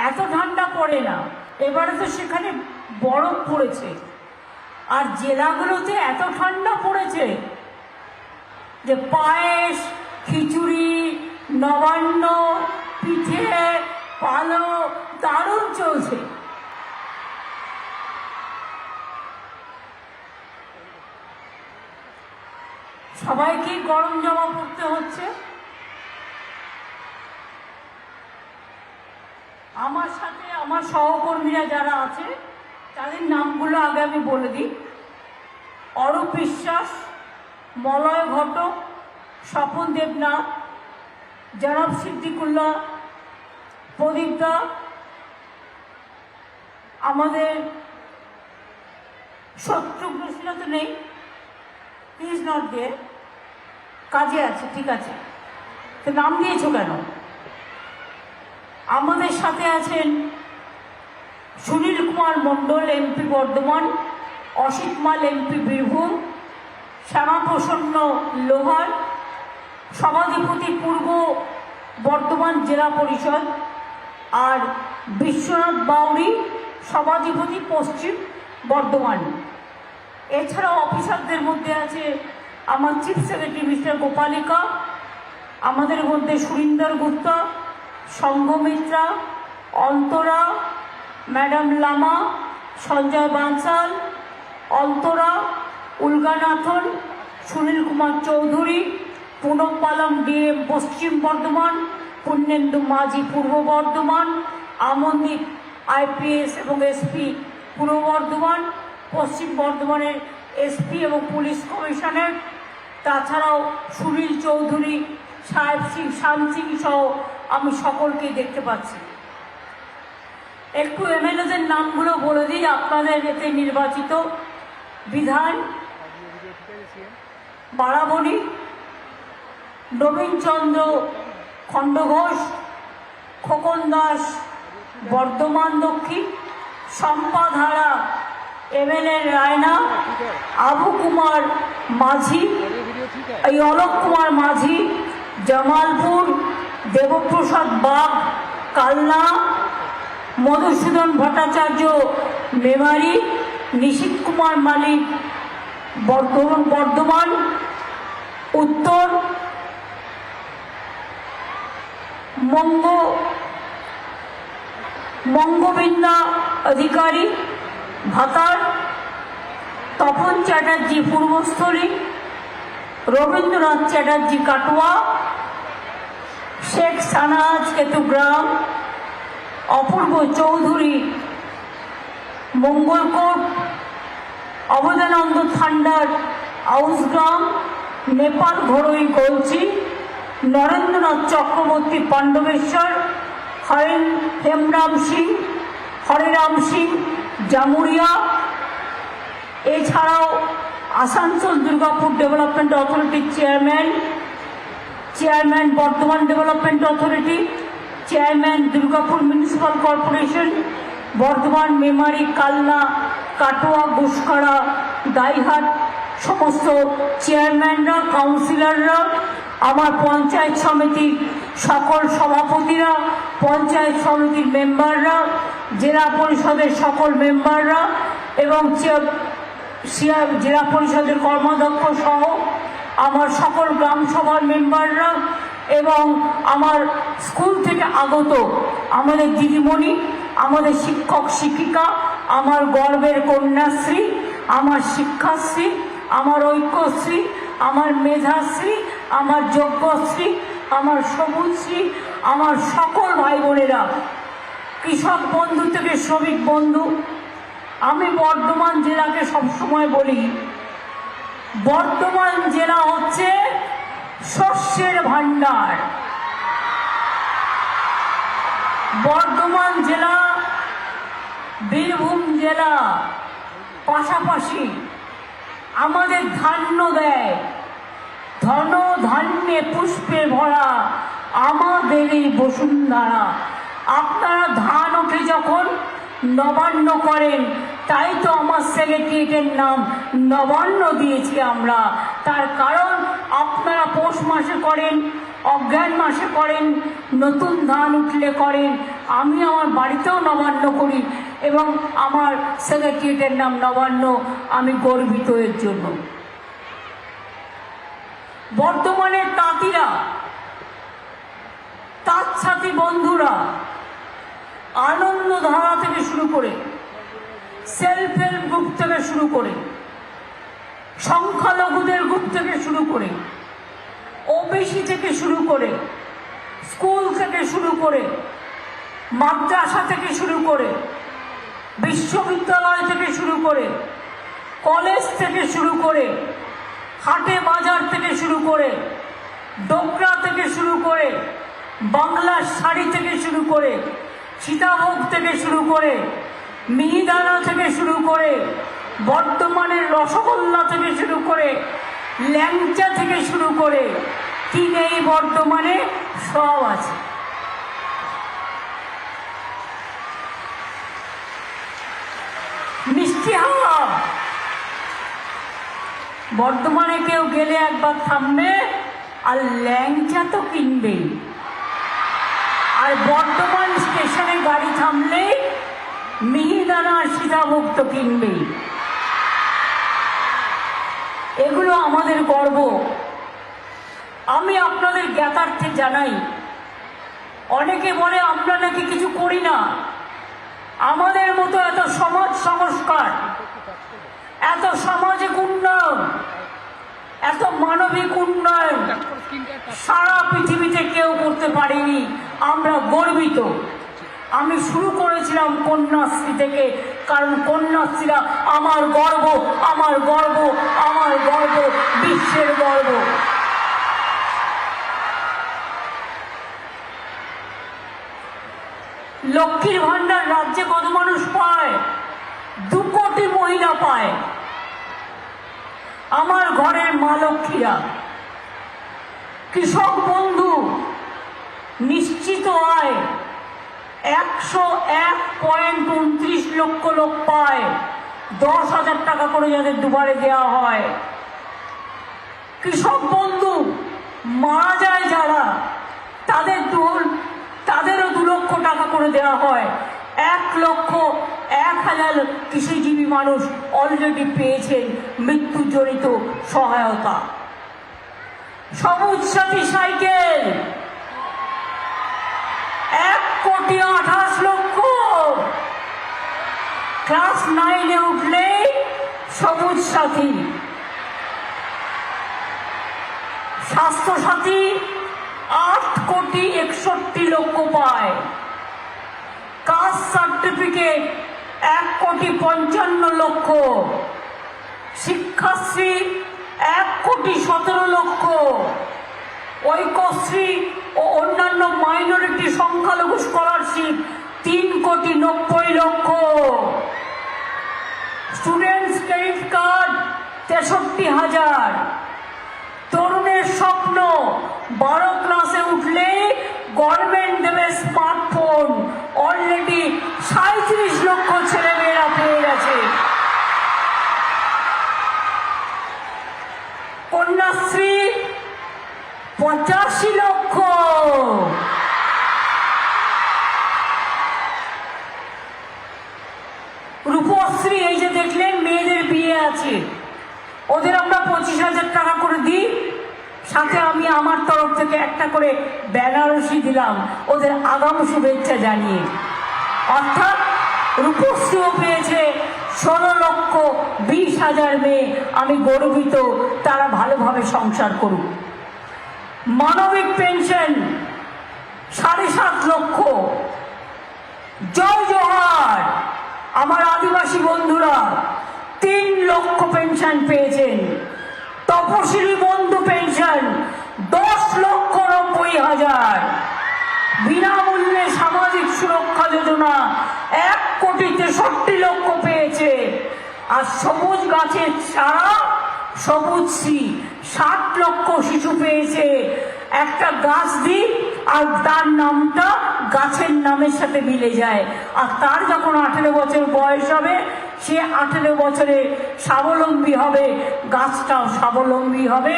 এত ঠান্ডা পড়ে না। এবারে তো সেখানে বরফ পড়েছে, আর জেলাগুলোতে এত ঠান্ডা পড়েছে যে পায়েস, খিচুড়ি, নবান্ন, পিঠে, পালো দারুণ চলছে। সবাইকেই গরম জামা পরতে হচ্ছে। আমার সাথে আমার সহকর্মীরা যারা আছে তাদের নামগুলো আগে আমি বলে দিই। অরূপ বিশ্বাস, মলয় ঘটক, স্বপন দেবনাথ, জনাব সিদ্দিকুল্লাহ, প্রদীপ দা, আমাদের শত্রুঘ্ন সিনহা তো নেই, প্লিজ নট দেয়ার, কাজে আছে, ঠিক আছে, তো নাম নিয়েছো কেন? আমাদের সাথে আছেন সুনীল কুমার মণ্ডল, এমপি বর্ধমান, অসিত মাল, এমপি বীরভূম, শ্যামাপ্রসন্ন লোহার, সভাধিপতি পূর্ব বর্ধমান জেলা পরিষদ, আর বিশ্বনাথ বাউরি, সভাধিপতি পশ্চিম বর্ধমান। এছাড়াও অফিসারদের মধ্যে আছে আমার চিফ সেক্রেটারি মিস্টার গোপালিকা, আমাদের মধ্যে সুরিন্দর গুপ্তা, সংঘমিত্রা, অন্তরা, ম্যাডাম লামা, সঞ্জয় বানসাল, অন্তরা, উলগানাথন, সুনীল কুমার চৌধুরী, পুনম পালাম ডিএম পশ্চিম বর্ধমান, পুণ্যেন্দু মাঝি পূর্ব বর্ধমান, আমনদীপ আইপিএস এবং এসপি পূর্ব বর্ধমান, পশ্চিম বর্ধমানের এসপি এবং পুলিশ কমিশনার, তাছাড়াও সুনীল চৌধুরী, সাহেব সিং, শাম সিং সহ আমি সকলকেই দেখতে পাচ্ছি। একটু এমএলএদের নামগুলো বলে দিই আপনাদের এতে নির্বাচিত। বিধান বারাবণী, নবীনচন্দ্র খণ্ডঘোষ, খোকন দাস বর্ধমান দক্ষিণ, সম্পাধারা এমএলএ রায়না, আবু কুমার মাঝি, অলোক কুমার মাঝি জামালপুর, দেবপ্রসাদ বাগ কালনা, মধুসূদন ভট্টাচার্য মেমারি, নিশীথ কুমার মালিক বর্ধমান উত্তর, মঙ্গবিন্দা অধিকারী ভাতার, তপন চ্যাটার্জি পূর্বস্থলী, রবীন্দ্রনাথ চ্যাটার্জি কাটোয়া, শেখ সানাজ কেতুগ্রাম, অপূর্ব চৌধুরী মঙ্গলকোট, অবদানন্দ থান্ডার আউসগ্রাম, নেপাল ঘরোই গলচি, নরেন্দ্রনাথ চক্রবর্তী পাণ্ডবেশ্বর, হরেরাম সিং জামুরিয়া। এছাড়াও আসানসোল দুর্গাপুর ডেভেলপমেন্ট অথরিটির chairman Bardhaman development authority, chairman Durgapur municipal corporation, Bardhaman, Memari, Kalna, Katwa, Guskara, দাইহাট, সমস্ত চেয়ারম্যানরা, কাউন্সিলররা, আমার পঞ্চায়েত সমিতির সকল সভাপতিরা, পঞ্চায়েত সমিতির মেম্বাররা, জেলা পরিষদের সকল মেম্বাররা এবং জেলা পরিষদের কর্মাধ্যক্ষ সহ আমার সকল গ্রাম সভার মেম্বাররা এবং আমার স্কুল থেকে আগত আমাদের দিদিমণি, আমাদের শিক্ষক শিক্ষিকা, আমার গর্বের কন্যাশ্রী, আমার শিক্ষাশ্রী, আমার ঐক্যশ্রী, আমার মেধাশ্রী, আমার যজ্ঞশ্রী, আমার সবুজশ্রী, আমার সকল ভাই বোনেরা, কৃষক বন্ধু থেকে শ্রমিক বন্ধু। আমি বর্ধমান জেলাকে সবসময় বলি, বর্ধমান জেলা হচ্ছে শস্যের ভান্ডার। বর্ধমান জেলা, বীরভূম জেলা পাশাপাশি আমাদের ধান্য দেয়, ধন ধান্যে পুষ্পে ভরা আমাদের এই বসুন্ধরা। আপনারা ধান ওঠে যখন নবান্ন করেন, তাই তো আমার সেক্রেটারিয়েটের নাম নবান্ন দিয়েছি আমরা। তার কারণ আপনারা পৌষ মাসে করেন, অজ্ঞান মাসে করেন, নতুন ধান উঠলে করেন, আমি আমার বাড়িতেও নবান্ন করি এবং আমার সেক্রেটারিয়েটের নাম নবান্ন। আমি গর্বিত এর জন্য। বর্তমানে তাঁতিরা, তাঁত সাথী বন্ধুরা আনন্দধারা থেকে শুরু করে, সেলফ হেল্প গ্রুপ থেকে শুরু করে, সংখ্যালঘুদের গ্রুপ থেকে শুরু করে, ওবিসি থেকে শুরু করে, স্কুল থেকে শুরু করে, মাদ্রাসা থেকে শুরু করে, বিশ্ববিদ্যালয় থেকে শুরু করে, কলেজ থেকে শুরু করে, হাটে বাজার থেকে শুরু করে, ডোকরা থেকে শুরু করে, বাংলার শাড়ি থেকে শুরু করে, সীতাভোগ থেকে শুরু করে, মিহিদানা থেকে শুরু করে, বর্তমানের রসগোল্লা থেকে শুরু করে, ল্যাংচা থেকে শুরু করে, কি নেই বর্তমানে সব আছে। মিষ্টি হাওয়া বর্তমানে কেউ গেলে একবার থামবে আর ল্যাংচা তো কিনবেই, আর বর্তমান স্টেশনে গাড়ি থামলেই মিহিদানা আর সীতাভোগ তো কিনবেই। এগুলো আমাদের গর্ব। আমি আপনাদের জ্ঞাতার্থে জানাই, অনেকে বলে আমরা নাকি কিছু করি না। আমাদের মতো এত সমাজ সংস্কার, এত সামাজিক উন্নয়ন, এত মানবিক উন্নয়ন সারা পৃথিবীতে কেউ করতে পারেনি। আমরা গর্বিত। আমি শুরু করেছিলাম কন্যাশ্রী থেকে, কারণ কন্যাশ্রীরা আমার গর্ব, আমার গর্ব, আমার গর্ব, বিশ্বের গর্ব। লক্ষ্মীর ভান্ডার রাজ্যে কত মানুষ পায়? 2 কোটি মহিলা পায়। আমার ঘরের মা লক্ষ্মীরা। কৃষক বন্ধু নিশ্চিত আয় 101.29 লক্ষ লোক পায়। 10,000 টাকা করে যাদের দুবারে দেওয়া হয়। কৃষক বন্ধু মারা যায় যারা, তাদেরও 2 লক্ষ টাকা করে দেওয়া হয়। 1,01,000 কৃষিজীবী মানুষ অলরেডি পেয়েছেন মৃত্যুজনিত সহায়তা। সবুজ সাথী সাইকেল 1,28 লক্ষ। ক্লাস 9-এ উঠলে সবুজ সাথী। স্বাস্থ্য সাথী 8,61 লক্ষ পায়। কাস্ট সার্টিফিকেট 1,55 লক্ষ। শিক্ষাশ্রী 1,17 লক্ষ। ঐক্যশ্রী ও অন্যান্য মাইনরিটি সংখ্যালঘু স্কলারশিপ 3,90 লক্ষ। Students credit card 63,000। তরুণের স্বপ্ন 12 ক্লাসে উঠলে গভর্নমেন্ট দেবে স্মার্টফোন। অলরেডি 37 লক্ষ ছেলেমেয়েরা পেয়ে গেছে। কন্যাশ্রী 85 লক্ষ। রূপশ্রী, এই যে দেখলেন মেয়েদের বিয়ে আছে, ওদের আমরা 25,000 টাকা করে দিই। সাথে আমি আমার তরফ থেকে একটা করে বেনারসি দিলাম ওদের আগাম শুভেচ্ছা জানিয়ে। অর্থাৎ রূপশ্রীও পেয়েছে 16,20,000 মেয়ে। আমি গর্বিত, তারা ভালোভাবে সংসার করুক। মানবিক পেনশন 7.5 লক্ষ। জয় জোহার আমার আদিবাসী বন্ধুরা 3 লক্ষ পেনশন পেয়েছেন। তপশিলি বন্ধু পেনশন 10,90,000। বিনামূল্যে সামাজিক সুরক্ষা যোজনা 1,63 লক্ষ পেয়েছে। আর সবুজ গাছের চারা সবুজশ্রী 60 লক্ষ শিশু পেয়েছে। একটা গাছ দিই আর তার নামটা গাছের নামের সাথে মিলে যায়, আর তার যখন 18 বছর বয়স হবে সে 18 বছরে স্বাবলম্বী হবে, গাছটাও স্বাবলম্বী হবে,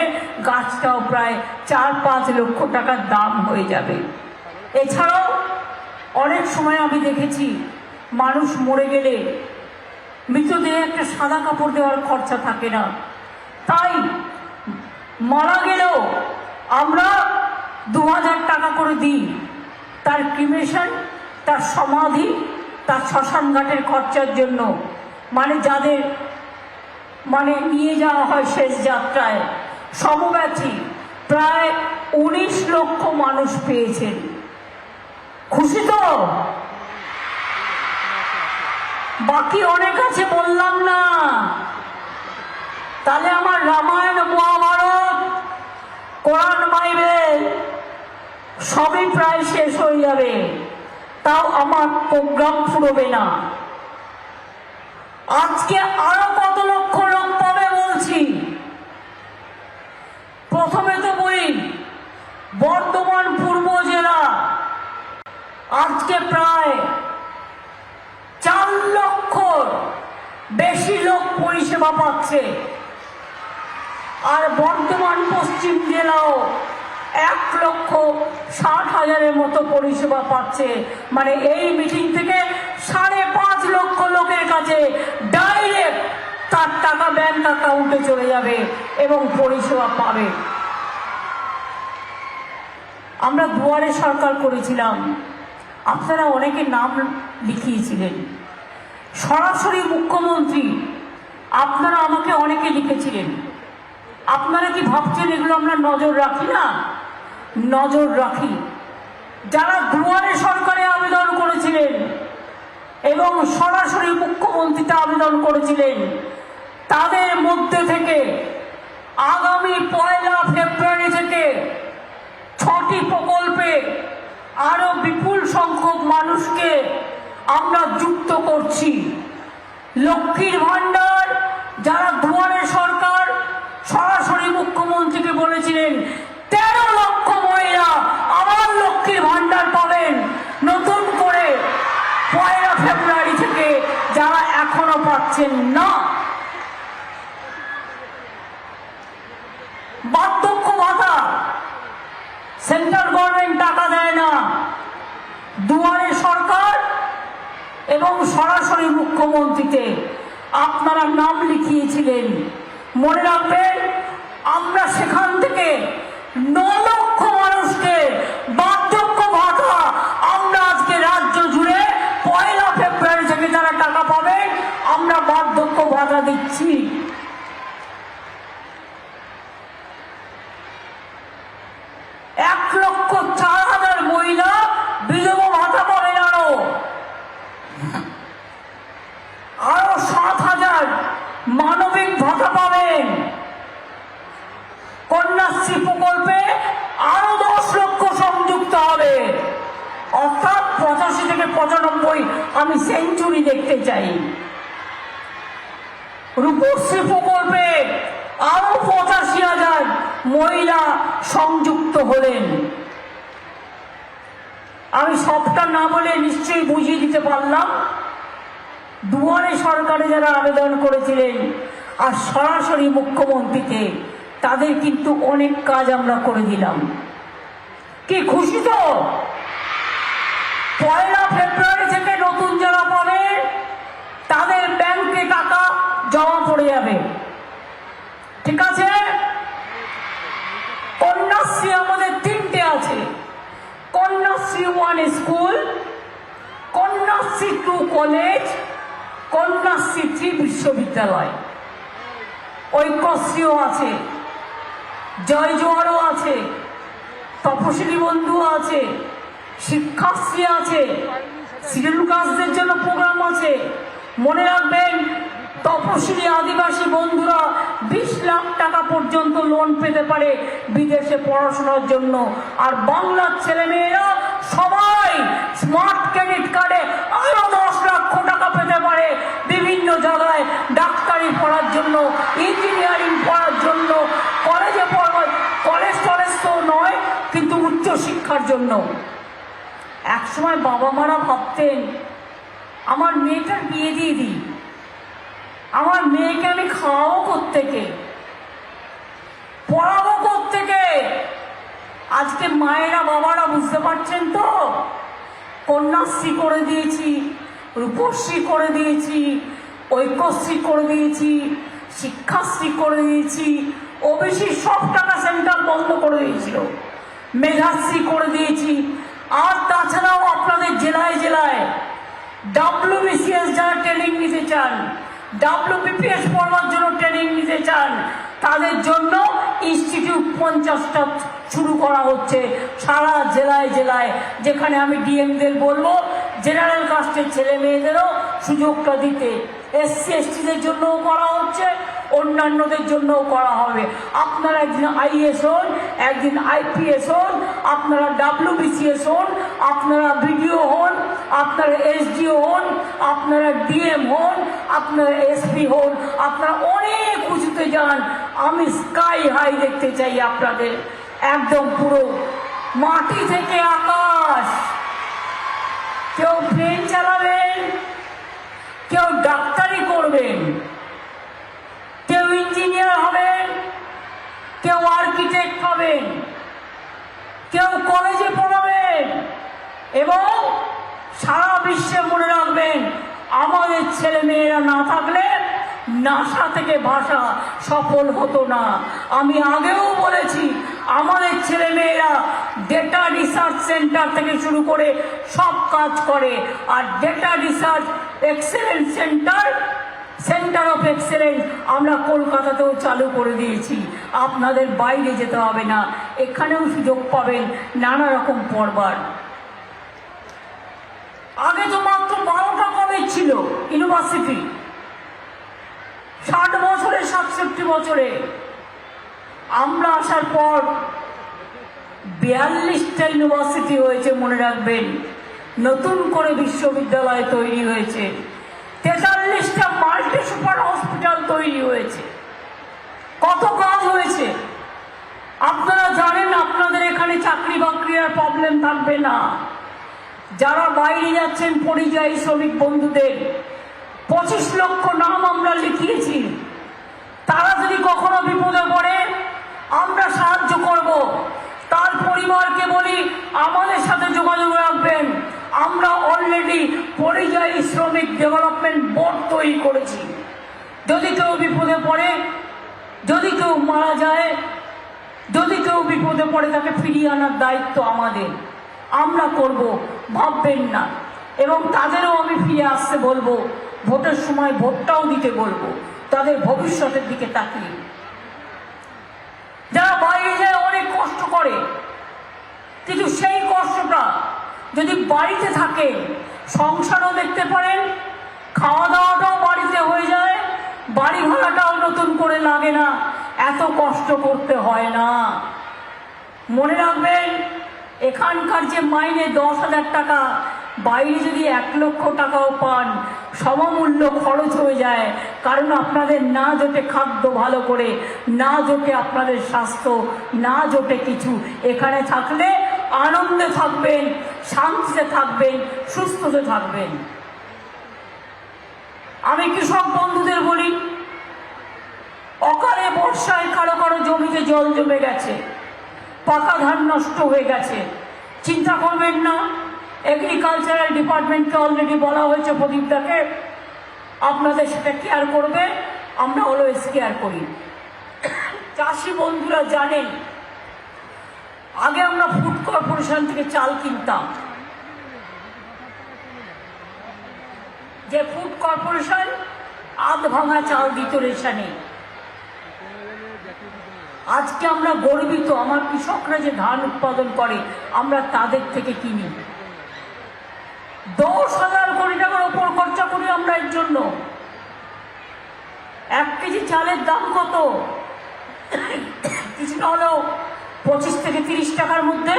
গাছটাও প্রায় 4-5 লক্ষ টাকার দাম হয়ে যাবে। এছাড়াও অনেক সময় আমি দেখেছি মানুষ মরে গেলে মৃতদেহে একটা সাদা কাপড় দেওয়ার খরচা থাকে না, তাই মারা গেলেও আমরা 2000 টাকা করে দিই তার ক্রিমেশন, তার সমাধি, তার শ্মশান ঘাটের খরচার জন্য। মানে যাদের নিয়ে যাওয়া হয় শেষ যাত্রায়, সমব্যথী প্রায় 19 লক্ষ মানুষ পেয়েছেন। খুশি তো? বাকি অনেক আছে, বললাম না। তাহলে আমার রামায়ণ, মহাভারত, কোরআন, বাইবেল সবই প্রায় শেষ হয়ে যাবে, তাও আমার প্রোগ্রাম ফুরবে না। আজকে আরো কত লক্ষ লোক পাবে বলছি। প্রথমে তো বলি, বর্ধমান পূর্ব জেলা আজকে প্রায় 4 লক্ষর বেশি লোক পরিষেবা পাচ্ছে, আর বর্ধমান পশ্চিম জেলাও 1,60,000-এর মতো পরিষেবা পাচ্ছে। মানে এই মিটিং থেকে 5.5 লক্ষ লোকের কাছে ডাইরেক্ট তার টাকা ব্যাংক অ্যাকাউন্টে চলে যাবে এবং পরিষেবা পাবে। আমরা দুয়ারে সরকার করেছিলাম, আপনারা অনেকে নাম লিখিয়েছিলেন। সরাসরি মুখ্যমন্ত্রী আপনারা আমাকে অনেকে লিখেছিলেন। আপনারা কি ভাবছেন এগুলো আমরা নজর রাখি না? নজর রাখি। যারা দুয়ারে সরকারে আবেদন করেছিলেন এবং সরাসরি মুখ্যমন্ত্রীতে আবেদন করেছিলেন, তাদের মধ্যে থেকে আগামী 1 ফেব্রুয়ারি থেকে 6টি প্রকল্পে আরো বিপুল সংখ্যক মানুষকে আমরা যুক্ত করছি। লক্ষ্মীর ভান্ডার, যারা দুয়ারে সরকার সরাসরি মুখ্যমন্ত্রীকে বলেছিলেন 13 লক্ষ মহিলা আবার লক্ষ্মীর ভান্ডার পাবেন নতুন করে 1 ফেব্রুয়ারি থেকে, যারা এখনো পাচ্ছেন না। বার্ধক্য ভাতা সেন্ট্রাল গভর্নমেন্ট টাকা দেয় না, দুয়ারে সরকার এবং সরাসরি মুখ্যমন্ত্রীতে আপনারা নাম লিখিয়েছিলেন। মনে রাখবেন, আমরা সেখান থেকে 9 লক্ষ মানুষকে বার্ধক্য ভাতা আমরা আজকে রাজ্য জুড়ে 1 ফেব্রুয়ারি থেকে যারা টাকা পাবেন আমরা বার্ধক্য ভাতা দিচ্ছি। এক 1,04,000 মহিলা বিধবা ভাতা পাবেন, আরো 7,000 মানবিক ভাতা পাবেন। কন্যাশ্রী প্রকল্পে আরো 10 লক্ষ সংযুক্ত হবে, অর্থাৎ 85 থেকে 95 আমি সেঞ্চুরি দেখতে চাই। রূপশ্রী প্রকল্পে আরো 85,000 মহিলা সংযুক্ত হলেন। আমি সবটা না বলে নিশ্চয়ই বুঝিয়ে দিতে পারলাম। দুয়ারে সরকারে যারা আবেদন করেছিলেন আর সরাসরি মুখ্যমন্ত্রীতে, তাদের কিন্তু অনেক কাজ আমরা করে দিলাম। কি খুশি তো? 1 ফেব্রুয়ারি থেকে নতুন যারা পাবে তাদের ব্যাংকে টাকা জমা পড়ে যাবে। ঠিক আছে? কন্যাশ্রী আমাদের 3টে আছে, কন্যাশ্রী 1 স্কুল, কন্যাশ্রী 2 কলেজ, কন্যাশ্রী 3 বিশ্ববিদ্যালয়। ঐক্যশ্রীও আছে, জয় জোয়ারও আছে, তপশিলি বন্ধু আছে, শিক্ষাশ্রী আছে, শিডিউল কাস্টদের জন্য প্রোগ্রাম আছে। মনে রাখবেন, তপশিলি আদিবাসী বন্ধুরা 20 লাখ টাকা পর্যন্ত লোন পেতে পারে বিদেশে পড়াশোনার জন্য। আর বাংলার ছেলেমেয়েরা সবাই স্মার্ট ক্রেডিট কার্ডে আরো 10 লক্ষ টাকা পেতে পারে বিভিন্ন জায়গায় ডাক্তারি পড়ার জন্য, ইঞ্জিনিয়ারিং পড়ার জন্য, কলেজ তো নয় কিন্তু উচ্চ শিক্ষার জন্য। একসময় বাবা মারা ভাবতেন আমার মেয়েটার বিয়ে দিয়ে দিই, আমার মেয়েকে আমি খাওয়াবো কোত্থেকে, পড়াবো কোত্থেকে। আজকে মায়েরা বাবারা বুঝতে পারছেন তো কন্যাশ্রী করে দিয়েছি, রূপশ্রী করে দিয়েছি, ঐক্যশ্রী করে দিয়েছি, শিক্ষাশ্রী করে দিয়েছি, ওবিসি সব টাকা সেন্টার বন্ধ করে দিয়েছিল, মেধাশ্রী করে দিয়েছি। আর তাছাড়াও আপনাদের জেলায় জেলায় WBCS যারা ট্রেনিং নিতে চান, WBPS পড়বার জন্য ট্রেনিং নিতে চান, তাদের জন্য ইনস্টিটিউট 50টা শুরু করা হচ্ছে সারা জেলায় জেলায়, যেখানে আমি ডিএমদের বলবো জেনারেল কাস্টের ছেলে মেয়েদেরও সুযোগটা দিতে। SC STদের জন্যও করা হচ্ছে, অন্যান্যদের জন্যও করা হবে। আপনারা একদিন IAS হন, একদিন IPS হন, আপনারা WBCS হন, আপনারা BDO হন, আপনারা SDO হন, আপনারা DM হন, আপনারা SP হন, আপনারা অনেক উঁচুতে যান। আমি স্কাই হাই দেখতে চাই আপনাদের, একদম পুরো মাটি থেকে আকাশ। কেউ প্লেন চালাবেন, কেউ ডাক্তারি করবেন, কেউ ইঞ্জিনিয়ার হবেন, কেউ আর্কিটেক্ট হবেন, কেউ কলেজে পড়াবেন, এবং সারা বিশ্বে মনে রাখবেন আমাদের ছেলে মেয়েরা না থাকলে নাসা থেকে ভাষা সফল হতো না। আমি আগেও বলেছি আমাদের ছেলে মেয়েরা ডেটা রিসার্চ সেন্টার থেকে শুরু করে সব কাজ করে, আর data research excellence centre of excellence আমরা কলকাতাতেও চালু করে দিয়েছি। আপনাদের বাইরে যেতে হবে না, এখানেও সুযোগ পাবেন নানা রকম পড়বার। আগে তো মাত্র 12টা কলেজ ছিল ইউনিভার্সিটি, 60 বছরে 67 বছরে। আমরা আসার পর 42টা ইউনিভার্সিটি হয়েছে, মনে রাখবেন। নতুন করে বিশ্ববিদ্যালয় তৈরি হয়েছে, 43টা মাল্টি সুপার হসপিটাল তৈরি হয়েছে। কত কাজ হয়েছে আপনারা জানেন। আপনাদের এখানে চাকরি বাকরির প্রবলেম থাকবে না। যারা বাইরে যাচ্ছেন পরিযায়ী শ্রমিক বন্ধুদের 25 লক্ষ নাম আমরা লিখিয়েছি। তারা যদি কখনো বিপদে পড়ে আমরা সাহায্য করব। তার পরিবারকে বলি আমাদের সাথে যোগাযোগ রাখবেন। আমরা অলরেডি পরিযায়ী শ্রমিক ডেভেলপমেন্ট বোর্ড তৈরি করেছি। যদি কেউ বিপদে পড়ে, যদি কেউ মারা যায়, যদি কেউ বিপদে পড়ে, তাকে ফিরিয়ে আনার দায়িত্ব আমাদের, আমরা করব, ভাববেন না। এবং তাদেরও আমি ফিরে আসতে বলবো, ভোটের সময় ভোটটাও দিতে বলবো, তাদের ভবিষ্যতের দিকে তাকিয়ে। যারা বাইরে যায় অনেক কষ্ট করে, কিন্তু সেই কষ্টটা যদি বাড়িতে থাকে সংসারও দেখতে পারেন, খাওয়া দাওয়াটাও বাড়িতে হয়ে যায়, বাড়ি ভাড়াটাও নতুন করে লাগে না, এত কষ্ট করতে হয় না। মনে রাখবেন এখানকার যে মাইনে 10,000 টাকা, বাইরে যদি 1 লক্ষ টাকাও পান সমমূল্য খরচ হয়ে যায়। কারণ আপনাদের না জোটে খাদ্য ভালো করে, না জোটে আপনাদের স্বাস্থ্য, না জোটে কিছু। এখানে থাকলে আনন্দে থাকবেন, শান্তিতে থাকবেন, সুস্থতে থাকবেন। আমি কৃষক বন্ধুদের বলি, অকালে বর্ষায় কারো কারো জমিতে জল জমে গেছে, পাকা ধান নষ্ট হয়ে গেছে, চিন্তা করবেন না। এগ্রিকালচারাল ডিপার্টমেন্টকে অলরেডি বলা হয়েছে, প্রদীপদাকে, আপনাদের সেটা কেয়ার করবে। আমরা অলওয়েজ কেয়ার করি। চাষি বন্ধুরা জানেন আগে আমরা ফুড কর্পোরেশন থেকে চাল কিনতাম, যে ফুড কর্পোরেশন আধ ভাঙা চাল দিত রেশনে। আজকে আমরা গর্বিত, আমার কৃষকরা যে ধান উৎপাদন করে আমরা তাদের থেকে কিনি। 10,000 কোটি টাকার উপর খরচা করি আমরা এর জন্য। 1 কেজি চালের দাম কত? কিছু না হলেও 25 থেকে 30 টাকার মধ্যে।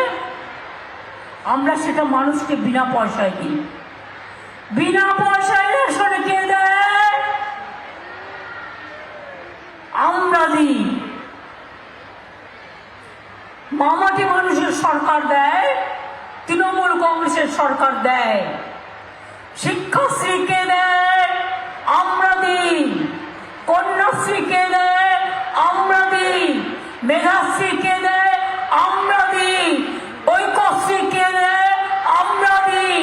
আমরা সেটা মানুষকে বিনা পয়সায় দিই। বিনা পয়সায় রেশনে কে দেয়? আমরা দিই। মামাটি মানুষের সরকার দেয়, তৃণমূল কংগ্রেসের সরকার দেয়। শিক্ষাশ্রীকে দেয়, আমরা দিই। কন্যাশ্রীকে দেয়, আমরা দিই। মেধাশ্রীকে দেয়, আমরা দিই। ঐক্যশ্রীকে দেয়, আমরা দিই।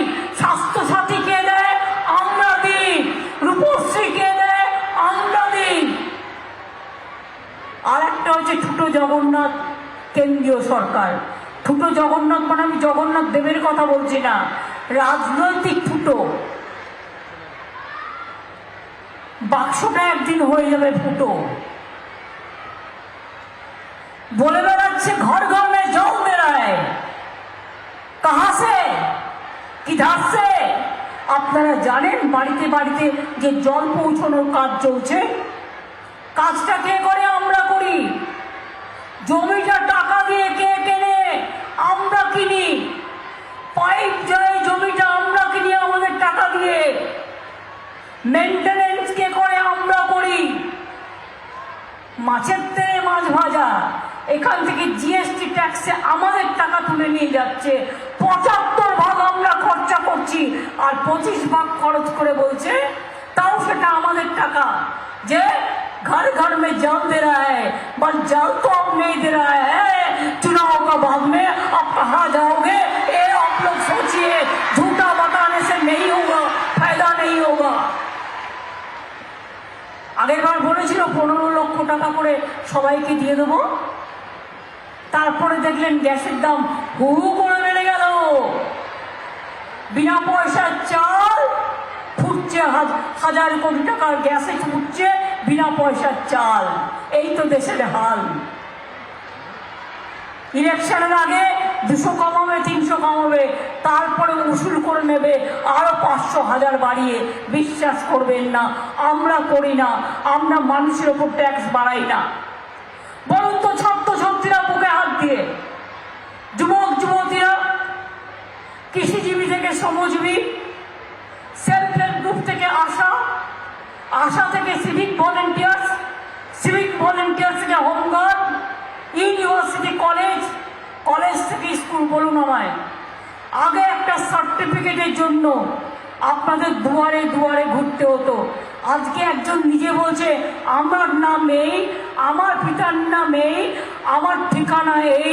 কেন্দ্রীয় সরকার। ঠুটো জগন্নাথ মানে আমি জগন্নাথ দেবের কথা বলছি না, রাজনৈতিক ঠুটো। বাক্সটা একদিন হয়ে যাবে ফুটো। বলে বেড়াচ্ছে ঘর ঘর মে জল দে रहा है, कहां से किधर से? আপনারা জানেন বাড়িতে বাড়িতে যে জল পৌঁছানোর কাজ চলছে, কাজটা কে করে? আমরা করি। জমিটা টাকা দিয়ে কে কেনে? আমরা কিনি। পাইপ যায় জমিটা আমরা কিনি আমাদের টাকা দিয়ে। মেনটেনেন্স কে করে? আমরা করি। মাছের তেলে মাছ ভাজা, এখান থেকে জিএসটি ট্যাক্সে আমাদের টাকা তুলে নিয়ে যাচ্ছে। ৭৫ ভাগ আমরা খরচা করছি, আর ২৫ ভাগ খরচ করে বলছে তাও সেটা আমাদের টাকা। যে घर घर में जल दे रहा है, बस जल तो अब नहीं दे रहा है। चुनाव का बाद में अब कहाँ जाओगे? ये आप लोग सोचिए। झूठा बताने से नहीं होगा, फायदा नहीं होगा। আগের বার বলেছিল ১৫ লক্ষ টাকা করে সবাইকে দিয়ে দেবো, তারপরে দেখলেন গ্যাসের দাম হু করে বেড়ে গেল। বিনা পয়সার চাল ফুটছে, হাজার কোটি টাকার গ্যাসে ফুটছে বিনা পয়সার চাল। এই তো দেশের হাল। ইলেকশনের আগে ২০০ কমাবে, ৩০০ কমাবে, তারপরে উসুল করে নেবে আরো ৫০০ হাজার বাড়িয়ে। বিশ্বাস করবেন না, আমরা করি না। আমরা মানুষের ওপর ট্যাক্স বাড়াই না। বলুন তো ছাত্রছাত্রীরা বুকে হাত দিয়ে, যুবক যুবতীরা, কৃষিজীবী থেকে শ্রমজীবী, সেলফ হেল্প গ্রুপ থেকে আশা থেকে সিভিক ভলেন্টিয়ার্স থেকে হোমগার্ড, ইউনিভার্সিটি কলেজ থেকে স্কুল, বলুন আমায়। আগে একটা সার্টিফিকেটের জন্য আপনাদের দুয়ারে দুয়ারে ঘুরতে হতো। আজকে একজন নিজে বলছে আমার নাম এই, আমার পিতার নাম এই, আমার ঠিকানা এই,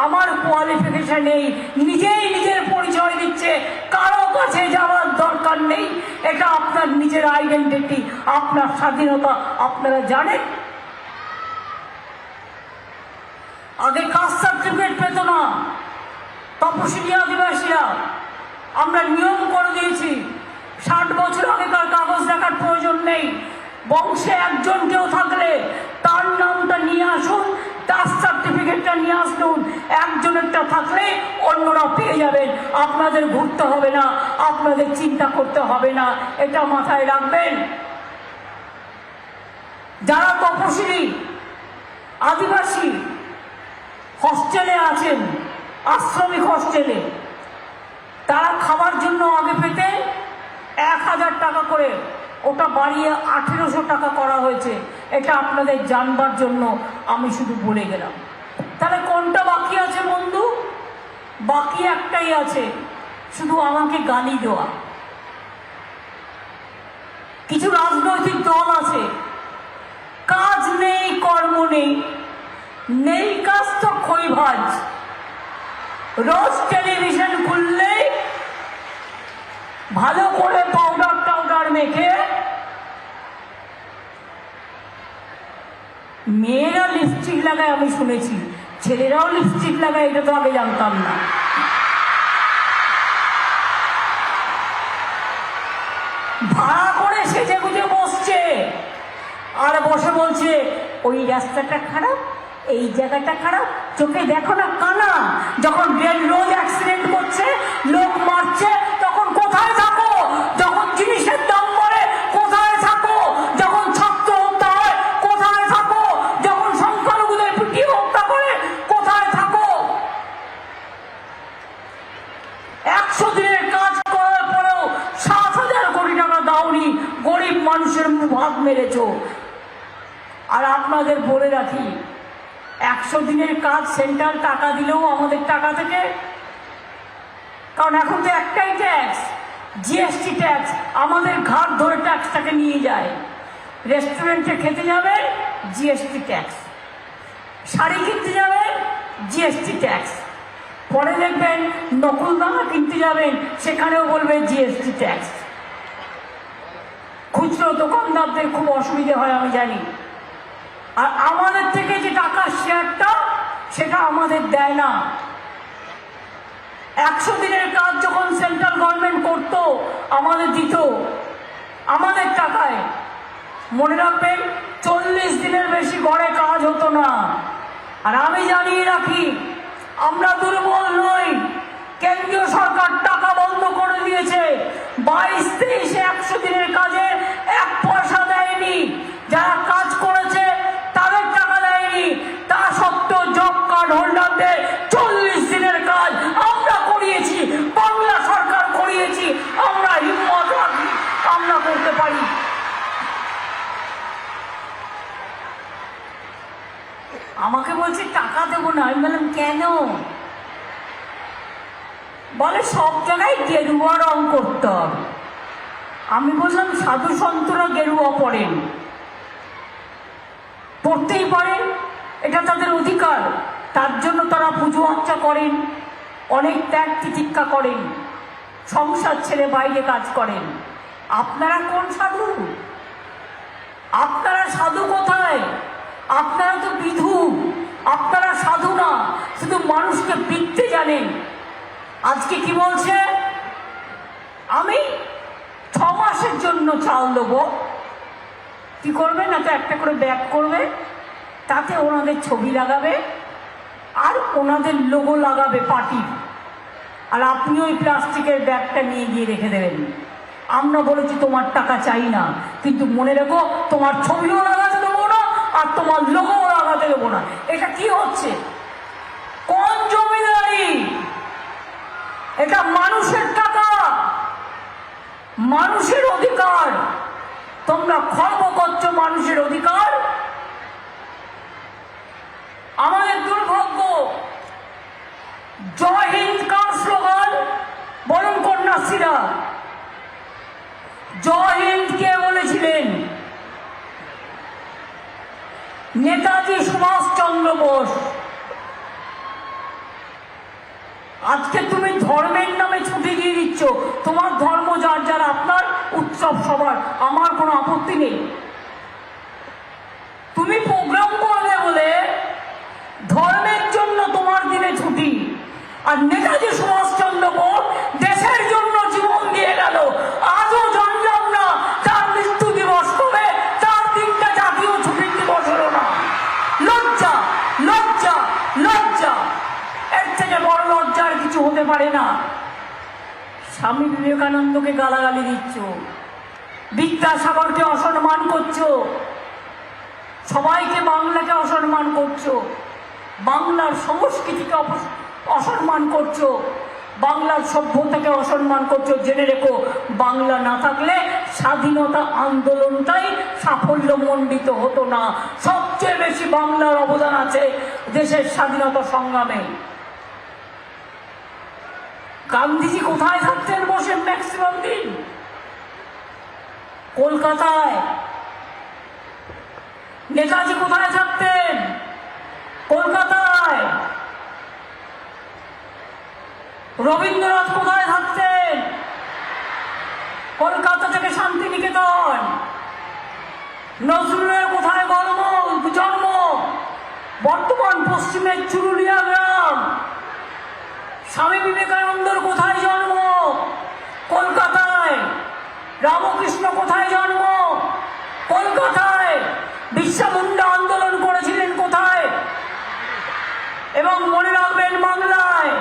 আমার কোয়ালিফিকেশন এই, নিজেই নিজের পরিচয় দিচ্ছে। কারো কাছে যাওয়ার দরকার নেই। এটা আপনার নিজের আইডেন্টিটি, আপনার স্বাধীনতা। আপনারা জানেন আগে কাস্ট সার্টিফিকেট পেত না তপশিলি আদিবাসীরা। আমরা নিয়ম করে দিয়েছি ৬০ বছর আগেকার কাগজ দেখার প্রয়োজন নেই। বংশে একজন কেউ থাকলে তার নামটা নিয়ে আসুন, কাস্ট সার্টিফিকেটটা নিয়ে আসুন। একজনেরটা থাকলে অন্যরা পেয়ে যাবেন। আপনাদের ঘুরতে হবে না, আপনাদের চিন্তা করতে হবে না। এটা মাথায় রাখবেন। যারা তপশিলি আদিবাসী হস্টেলে আছেন, আশ্রমিক হস্টেলে, তারা খাবার জন্য আগে পেতেন ১,০০০ টাকা করে, ওটা বাড়িয়ে ১৮০০ টাকা করা হয়েছে। এটা আপনাদের জানবার জন্য আমি শুধু বলে গেলাম। তাহলে কোনটা বাকি আছে বন্ধু? বাকি একটাই আছে, শুধু আমাকে গালি দেওয়া। কিছু রাজনৈতিক দল আছে, কাজ নেই, কর্ম নেই, নেই কাজ তো খই ভাজ। রোজ টেলিভিশন খুললেই ভালো করে পাউডার মেখে মেয়েরা লিপস্টিক লাগায়, আমি শুনেছি ছেলেরাও লিপস্টিক লাগায়, এটা তো আগে জানতাম না। ভাড়া করে সেজে গুজে বসছে, আর বসে বলছে ওই রাস্তাটা খারাপ, এই জায়গাটা খারাপ, চোখে দেখো না কানা। যখন রোজ অ্যাক্সিডেন্ট করছে, লোক মারছে, তখন কোথায় থাকো? যখন জিনিসের দাম বাড়ে কোথায় থাকো? যখন ছাত্র হত্যা হয় কোথায় থাকো? যখন সংখ্যালঘুদের পিটিয়ে হত্যা করে কোথায় থাকো? ১০০ দিনের কাজ করার পরেও ৭,০০০ কোটি টাকা দাওনি, গরিব মানুষের ভাগ মেরেছ। আর আপনাদের বলে রাখি, ১০০ দিনের কাজ সেন্ট্রাল টাকা দিলেও আমাদের টাকা থেকে, কারণ এখন তো একটাই ট্যাক্স, জিএসটি ট্যাক্স। আমাদের ঘাট ধরে ট্যাক্সটাকে নিয়ে যায়। রেস্টুরেন্টে খেতে যাবেন, জিএসটি ট্যাক্স। শাড়ি কিনতে যাবেন, জিএসটি ট্যাক্স। পরে দেখবেন নকল দানা কিনতে যাবেন, সেখানেও বলবে জিএসটি ট্যাক্স। খুচরো দোকানদারদের খুব অসুবিধে হয়, আমি জানি। আর আমাদের থেকে যে টাকার শেয়ারটা, সেটা আমাদের দেয় না। 100 দিনের কাজ যখন সেন্ট্রাল গভর্নমেন্ট করতো আমাদের দিত আমাদের টাকায়। মনে রাখবেন 40 দিনের বেশি ঘরে কাজ হতো না। আর আমি জানিয়ে রাখি, আমরা দুর্বল নই। কেন্দ্রীয় সরকার টাকা বন্ধ করে দিয়েছে। 22-23 100 দিনের কাজে 1 পয়সা দেয়নি। যারা কাজ করেছে তাদের টাকা দেয়নি। তা সত্ত্বেও জব কার্ড হোল্ডারদের 40 দিনের কাজ আমরা করিয়েছি, বাংলা সরকার করিয়েছি। আমরা হিম্মত রাখি, আমরা করতে পারি। আমাকে বলছে টাকা দেবো না। আমি বললাম কেন? বলে সব জায়গায় গেরুয়া রং করতে হবে। আমি বললাম সাধু সন্তরা গেরুয়া পড়েন, পড়তেই পারেন, এটা তাদের অধিকার। তার জন্য তারা পুজো আর্চা করেন, অনেক ত্যাগ তিতিক্ষা করেন, সংসার ছেড়ে বাইরে কাজ করেন। আপনারা কোন সাধু? আপনারা সাধু কোথায়? আপনারা তো বিধু। আপনারা সাধু না, শুধু মানুষকে পিটতে জানেন। আজকে কি বলছে? আমি 6 মাসের জন্য চাল দেবো। কি করবে না, তো একটা করে ব্যাগ করবে, তাতে ওনাদের ছবি লাগাবে আর ওনাদের লোগো লাগাবে পার্টির। আর আপনি ওই প্লাস্টিকের ব্যাগটা নিয়ে গিয়ে রেখে দেবেন। আমরা বলেছি তোমার টাকা চাই না, কিন্তু মনে রেখো তোমার ছবিও লাগাতে দেবো না আর তোমার লোগো লাগাতে দেবো না। এটা কি হচ্ছে? কোন জমিদারি? এটা মানুষের টাকা, মানুষের অধিকার। তোমরা খর্ব করছো মানুষের অধিকার। আমাদের দুর্ভাগ্য। জয় হিন্দ কার স্লোগান বলুন কন্যাশ্রীরা? জয় হিন্দ কে বলেছিলেন? নেতাজি সুভাষচন্দ্র বোস। আজকে তুমি ধর্মের নামে ছুটি দিয়ে দিচ্ছ। তোমার ধর্ম যার যার, আপনার উৎসব সবার, আমার কোনো আপত্তি নেই। তুমি প্রোগ্রাম করবে বলে ধর্মের জন্য তোমার দিনে ছুটি। আর নেতাজি সুভাষচন্দ্র বোস দেশের জন্য জীবন দিয়ে গেল। আজও জানলাম না তার মৃত্যু দিবস কবে, তার দিনটা জাতীয় ছুটির দিবস হলো না। লজ্জা, লজ্জা, লজ্জা। এর থেকে বড় লজ্জার কিছু হতে পারে না। স্বামী বিবেকানন্দকে গালাগালি দিচ্ছ, বিদ্যাসাগরকে অসম্মান করছো, সবাইকে বাংলাকে অসম্মান করছো, বাংলার সংস্কৃতিকে অসম্মান করছো, বাংলার সভ্যতাকে অসম্মান করছো। জেনে রেখো, বাংলা না থাকলে স্বাধীনতা আন্দোলনটাই সাফল্যমণ্ডিত হতো না। সবচেয়ে বেশি বাংলার অবদান আছে দেশের স্বাধীনতা সংগ্রামে। গান্ধীজি কোথায় থাকতেন বসে ম্যাক্সিমাম দিন? কলকাতায়। নেতাজি কোথায় থাকতেন? কলকাতায়। রবীন্দ্রনাথ কোথায় থাকতেন? কলকাতা থেকে শান্তিনিকেতন। নজরুলের কোথায় জন্ম? বর্তমান পশ্চিমের চুরুলিয়া গ্রাম। স্বামী বিবেকানন্দর কোথায় জন্ম? কলকাতায়। রামকৃষ্ণ কোথায় জন্ম? কলকাতায়। বিরসা মুন্ডা আন্দোলন করেছিলেন কোথায়? এবং মনে রাখবেন বাংলায়।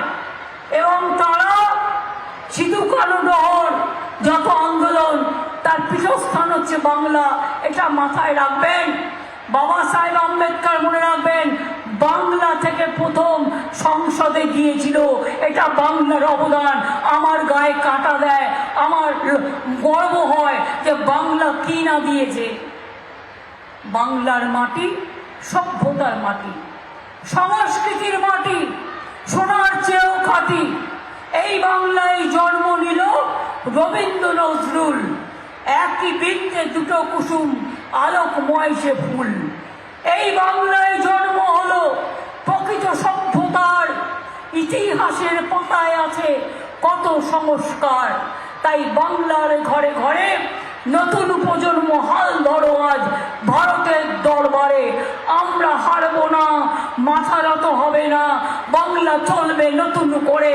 এবং তারা সিধু কানু ডহর যত আন্দোলন, তার পীঠস্থান হচ্ছে বাংলা। এটা মাথায় রাখবেন। বাবা সাহেব আম্বেদকর মনে রাখবেন, বাংলা থেকে প্রথম সংসদে গিয়েছিল। এটা বাংলার অবদান। আমার গায়ে কাঁটা দেয়, আমার গর্ব হয় যে বাংলা কি না দিয়েছে। বাংলার মাটি সভ্যতার মাটি, সংস্কৃতির মাটি, সোনার চেয়েও খাঁটি। এই বাংলায় জন্ম নিল রবীন্দ্র নজরুল। একই বৃত্তে দুটো কুসুম, আলোকময় সে ফুল। এই বাংলায় জন্ম হলো প্রকৃত সভ্যতার। ইতিহাসের পাতায় আছে কত সংস্কার। তাই বাংলার ঘরে ঘরে নতুন প্রজন্ম হাল ধরো আজ ভারতের দরবারে। আমরা হারবো না, মাথা নত হবে না। বাংলা চলবে নতুন করে,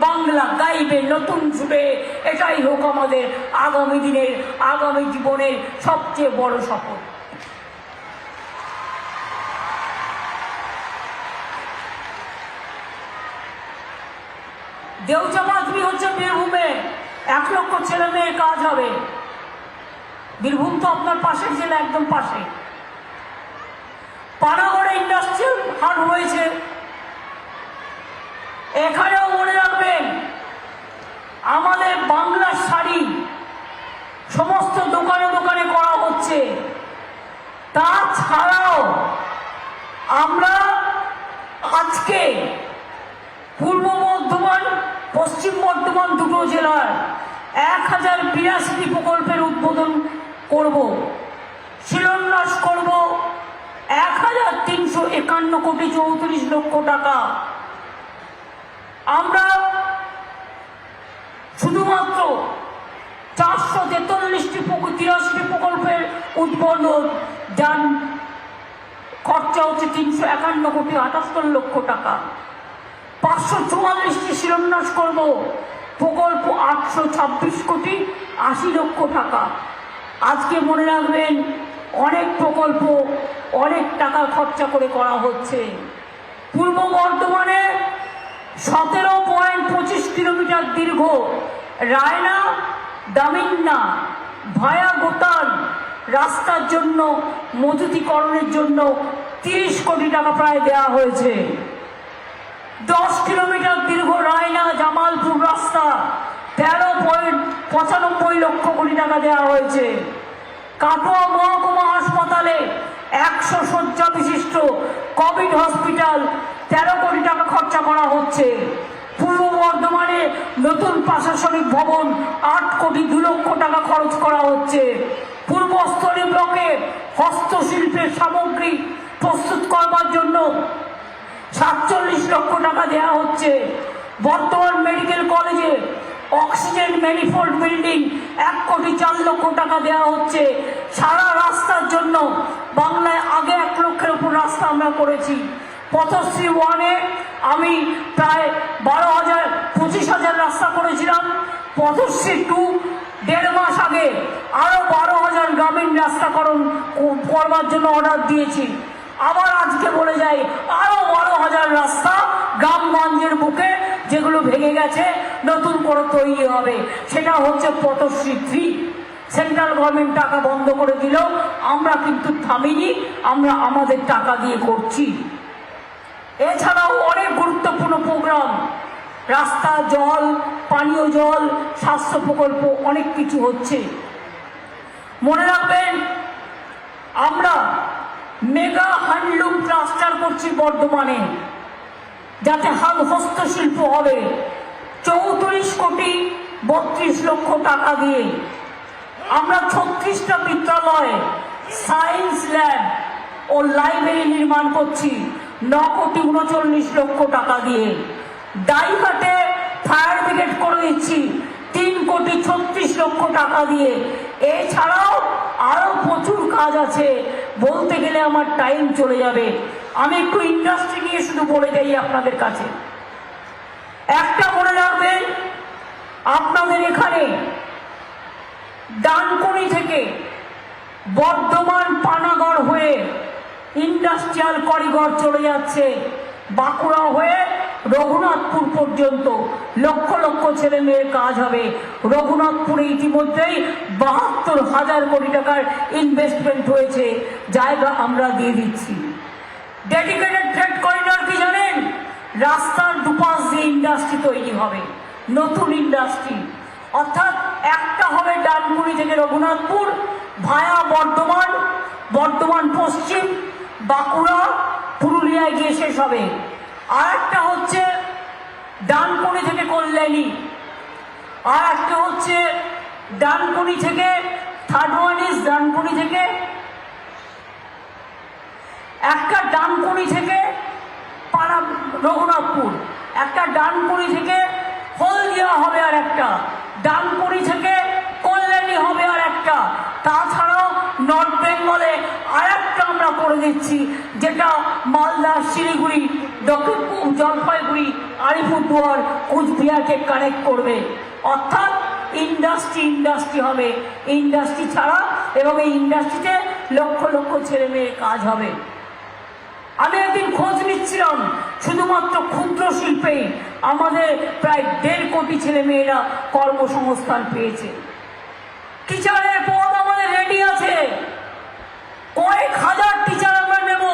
বাংলা গাইবে নতুন সুরে। এটাই হোক আমাদের আগামী দিনের, আগামী জীবনের সবচেয়ে বড় শপথ। দেউচা মাতমি হচ্ছে বীরভূমে, 1 লক্ষ ছেলে মেয়ের কাজ হবে। বীরভূম তো আপনার পাশের জেলা, একদম পাশে। পানাগড়ে ইন্ডাস্ট্রিয়াল হাট হয়েছে, এখানেও মনে রাখবেন আমাদের বাংলার শাড়ি সমস্ত দোকানে দোকানে করা হচ্ছে। তাছাড়াও আমরা আজকে পূর্ব বর্ধমান, পশ্চিম বর্ধমান দুটো জেলার 1082টি প্রকল্পের উদ্বোধন করব, শিলান্যাস করব। 1351 কোটি 34 লক্ষ টাকা। আমরা শুধুমাত্র 483টি প্রকল্পের উদ্বোধন, যান খরচা হচ্ছে 351 কোটি 78 লক্ষ টাকা। 544টি শিলান্যাস করব, প্রকল্প 826 কোটি 80 লক্ষ টাকা। আজকে মনে রাখবেন অনেক প্রকল্প অনেক টাকা খরচা করে করা হচ্ছে। পূর্ব বর্ধমানে 17.25 কিলোমিটার দীর্ঘ রায়না দামিন্না ভায়া গোতাল রাস্তার জন্য, মজুতিকরণের জন্য 30 কোটি টাকা প্রায় দেওয়া হয়েছে। 10 কিলোমিটার দীর্ঘ রায়না জামালপুর রাস্তা 13.95 লক্ষ কোটি টাকা দেওয়া হয়েছে। কাটোয়া মহকুমা হাসপাতালে 100 শয্যা বিশিষ্ট কোভিড হসপিটাল 13 কোটি টাকা খরচা করা হচ্ছে। পূর্ব বর্ধমানে নতুন প্রশাসনিক ভবন 8 কোটি 2 লক্ষ টাকা খরচ করা হচ্ছে। পূর্বস্থলী ব্লকে হস্তশিল্পের সামগ্রী প্রস্তুত করবার জন্য 47 লক্ষ টাকা দেওয়া হচ্ছে। বর্তমান মেডিকেল কলেজে অক্সিজেন ম্যানিফোল্ড বিল্ডিং 1 কোটি 4 লক্ষ টাকা দেওয়া হচ্ছে। সারা রাস্তার জন্য বাংলায় আগে 1 লক্ষের উপর রাস্তা আমরা করেছি। পথশ্রী 1-এ আমি প্রায় 25,000 রাস্তা করেছিলাম। পথশ্রী 2 1.5 মাস আগে আরো 12,000 গ্রামীণ রাস্তাকরণ করবার জন্য অর্ডার দিয়েছি। আবার আজকে বলে যাই আরো 12,000 রাস্তা গ্রামগঞ্জের বুকে যেগুলো ভেঙে গেছে নতুন করে তৈরি হবে। সেটা হচ্ছে পথশ্রী 3। সেন্ট্রাল গভর্নমেন্ট টাকা বন্ধ করে দিল, আমরা কিন্তু থামিনি, আমরা আমাদের টাকা দিয়ে করছি। এছাড়াও অনেক গুরুত্বপূর্ণ প্রোগ্রাম, রাস্তা, জল, পানীয় জল, স্বাস্থ্য প্রকল্প অনেক কিছু হচ্ছে। মনে রাখবেন আমরা মেগা হ্যান্ডলুম ক্লাস্টার করছি বর্ধমানে, যাতে হস্তশিল্প হবে 34 কোটি 32 লক্ষ টাকা দিয়ে। আমরা 36টা বিদ্যালয়, সায়েন্স ল্যাব ও লাইব্রেরি নির্মাণ করছি 9 কোটি 39 লক্ষ টাকা দিয়ে। ডাইঘাটে ফায়ার ব্রিগেড করে দিচ্ছি 3 কোটি 36 লক্ষ টাকা দিয়ে। এছাড়াও আরো প্রচুর কাজ আছে, বলতে গেলে আমার টাইম চলে যাবে। আমি একটু ইন্ডাস্ট্রি নিয়ে শুধু বলে যাই আপনাদের কাছে। একটা মনে রাখবেন, আপনাদের এখানে ডানকুনি থেকে বর্ধমান পানাগড় হয়ে ইন্ডাস্ট্রিয়াল করিডর চলে যাচ্ছে, বাঁকুড়া হয়ে রঘুনাথপুর পর্যন্ত লক্ষ লক্ষ ছেলে মেয়ের কাজ হবে। রঘুনাথপুরে ইতিমধ্যেই 72,000 কোটি টাকার ইনভেস্টমেন্ট হয়েছে, জায়গা আমরা দিয়ে দিচ্ছি। ডেডিকেটেড ট্রেড করিডর কি জানেন? রাস্তার দুপাশ দিয়ে ইন্ডাস্ট্রি তৈরি হবে, নতুন ইন্ডাস্ট্রি। অর্থাৎ একটা হবে ডানকুনি থেকে রঘুনাথপুর ভায়া বর্ধমান, বর্ধমান পশ্চিম, বাঁকুড়া, পুরুলিয়ায় গিয়ে শেষ হবে। আর একটা হচ্ছে ডানকুনি থেকে কল্যাণী, আর একটা হচ্ছে ডানকুনি থেকে থার্ড ওয়ান ইজ ডানকুনি থেকে, একটা ডানকুনি থেকে রঘুনাথপুর, একটা ডানকুনি থেকে হলদিয়া হবে, আর একটা ডানকুনি থেকে কল্যাণী হবে, আর একটা। তাছাড়াও নর্থ বেঙ্গলে আর একটা আমরা করে দিচ্ছি, যেটা মালদা, শিলিগুড়ি, দক্ষিণ পূর্ব জলপাইগুড়ি, আলিপুরদুয়ার, কুচবিহারকে কানেক্ট করবে। অর্থাৎ ইন্ডাস্ট্রি হবে, ইন্ডাস্ট্রি ছাড়া, এবং এই ইন্ডাস্ট্রিতে লক্ষ লক্ষ ছেলে মেয়ের কাজ হবে। আমি একদিন খোঁজ নিচ্ছিলাম, শুধুমাত্র ক্ষুদ্র শিল্পেই আমাদের প্রায় 1.5 কোটি ছেলে মেয়েরা কর্মসংস্থান পেয়েছে। টিচারের পদ আমাদের রেডি আছে, কয়েক হাজার টিচার আমরা নেব,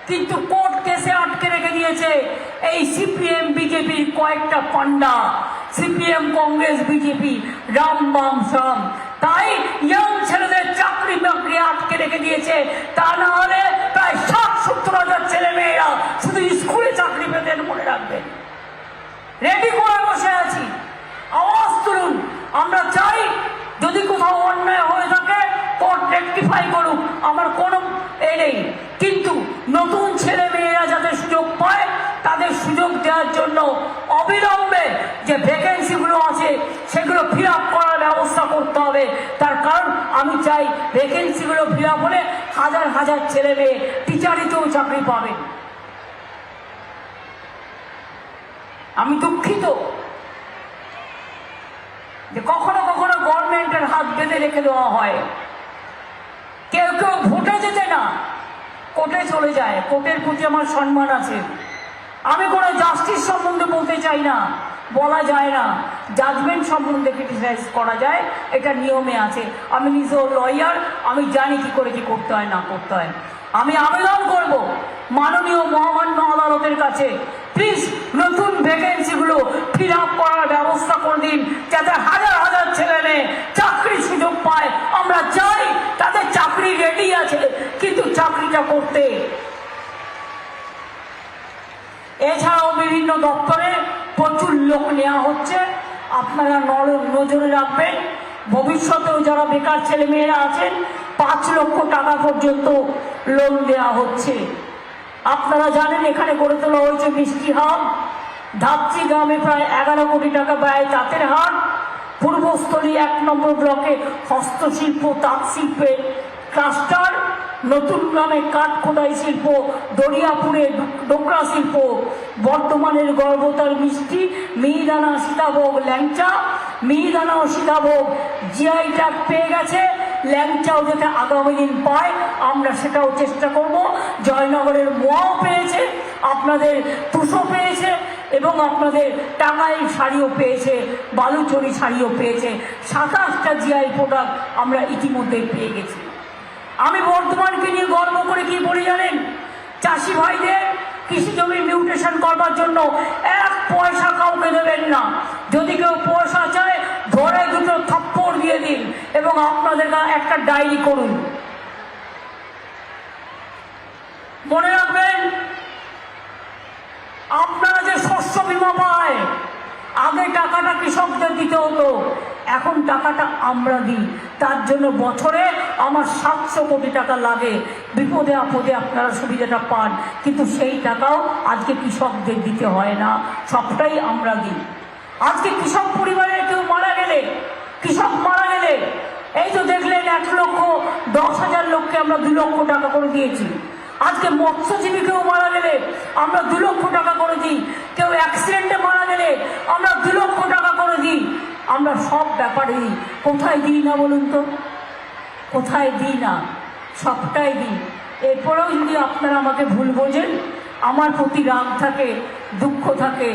কিন্তু কোর্ট কেসে আটকে রেখে দিয়েছে এই সিপিএম বিজেপির কয়েকটা পান্ডা, সিপিএম কংগ্রেস বিজেপি রাম বাম সাম। তাই ইয়ং ছেলেদের চাকরি বাকরি আটকে রেখে দিয়েছে। তা না হলে প্রায় 60-70 হাজার ছেলে মেয়েরা শুধু স্কুলে চাকরি পেতেন, মনে রাখবেন। রেডি করে বসে আছি, আওয়াজ তুলুন। আমরা চাই যদি কোথাও অন্যায় হয়ে থাকে কোর্ট রেকটিফাই করুক, আমার কোনো নেই, কিন্তু নতুন ছেলে মেয়েরা যাতে সুযোগ পায় তাদের সুযোগ দেওয়ার জন্য অবিলম্বে যে ভ্যাকেন্সিগুলো আছে সেগুলো ফিল আপ করার ব্যবস্থা করতে হবে। তার কারণ আমি চাই ভ্যাকেন্সিগুলো ফিল আপ হলে হাজার হাজার ছেলে মেয়ে টিচারিতেও চাকরি পাবে। আমি দুঃখিত যে কখনো কখনো গভর্নমেন্টের হাত বেঁধে রেখে দেওয়া হয়। কেউ কেউ ভোটে যেতে না, কোর্টে চলে যায়। কোর্টের প্রতি আমার সম্মান আছে। আমি কোনো জাস্টিস সম্বন্ধে বলতে চাই না, বলা যায় না। জাজমেন্ট সম্বন্ধে ক্রিটিসাইজ করা যায়, এটা নিয়মে আছে। আমি নিজেও লয়ার, আমি জানি কি করে কি করতে হয় না করতে হয়। আমি আবেদন করব মাননীয় মহামান্য আদালতের কাছে, প্লিজ নতুন ভ্যাকেন্সিগুলো ফিল আপ করার ব্যবস্থা করে দিন, যাতে হাজার হাজার ছেলে মেয়ে চাকরির সুযোগ পায়। আমরা চাই তাদের চাকরি রেডি আছে, কিন্তু চাকরিটা করতে। এছাড়াও বিভিন্ন দপ্তরে প্রচুর লোক নেওয়া হচ্ছে, আপনারা নজরে রাখবেন। ভবিষ্যতেও যারা বেকার ছেলে মেয়েরা আছেন 5 লক্ষ টাকা পর্যন্ত লোন দেওয়া হচ্ছে। আপনারা জানেন এখানে গড়ে তোলা হয়েছে মিষ্টি হাট, ধাপচি গ্রামে প্রায় 11 কোটি টাকা ব্যয় তাঁতের হাট, পূর্বস্থলী 1 নম্বর ব্লকে হস্তশিল্প তাঁত শিল্পে ক্লাস্টার, নতুন গ্রামে কাঠ খোদাই শিল্প, দরিয়াপুরে ডোকরা শিল্প, বর্ধমানের গর্ভতার মিষ্টি, মিহিদানা সীতাভোগ ল্যাংচা, মিহিদানা ও সীতাভোগ জিআই ট্যাগ পেয়ে গেছে। ল্যাংচাও যাতে আগামী দিন পায় আমরা সেটাও চেষ্টা করব। জয়নগরের মোয়াও পেয়েছে, আপনাদের তুষো পেয়েছে, এবং আপনাদের টাঙ্গাইল শাড়িও পেয়েছে, বালুচরি শাড়িও পেয়েছে। 27টা জিআই প্রোডাক্ট আমরা ইতিমধ্যেই পেয়ে গেছি। আমি বর্ধমানকে নিয়ে গর্ব করে কি বলি জানেন? চাষি ভাইদের কৃষি জমি মিউটেশন করবার জন্য 1 পয়সা কাউকে দেবেন না। যদি কেউ পয়সা চায় ধরে 2 থাপ্পড় দিয়ে দিন, এবং আপনাদের একটা ডায়েরি করুন। মনে রাখবেন, আপনারা যে শস্য বীমা পায়, আগে টাকাটা কৃষকদের দিতে হতো, এখন টাকাটা আমরা দিই। তার জন্য বছরে আমার 700 কোটি টাকা লাগে। বিপদে আপদে আপনারা সুবিধাটা পান, কিন্তু সেই টাকাও আজকে কৃষকদের দিতে হয় না, সবটাই আমরা দিই। আজকে কৃষক পরিবারের কেউ মারা গেলে, কৃষক মারা গেলে, এই তো দেখলেন 1,10,000 লোককে আমরা 2 লক্ষ টাকা করে দিয়েছি। আজকে মৎস্যজীবী কেউ মারা গেলে আমরা 2 লক্ষ টাকা করে দিই। কেউ অ্যাক্সিডেন্টে মারা গেলে আমরা 2 লক্ষ টাকা করে দিই। আমরা সব ব্যাপারে দিই। কোথায় দিই না বলুন তো? কোথায় দিই না? সবটাই দিই। এরপরেও যদি আপনারা আমাকে ভুল বোঝেন, আমার প্রতি রাগ থাকে, দুঃখ থাকে,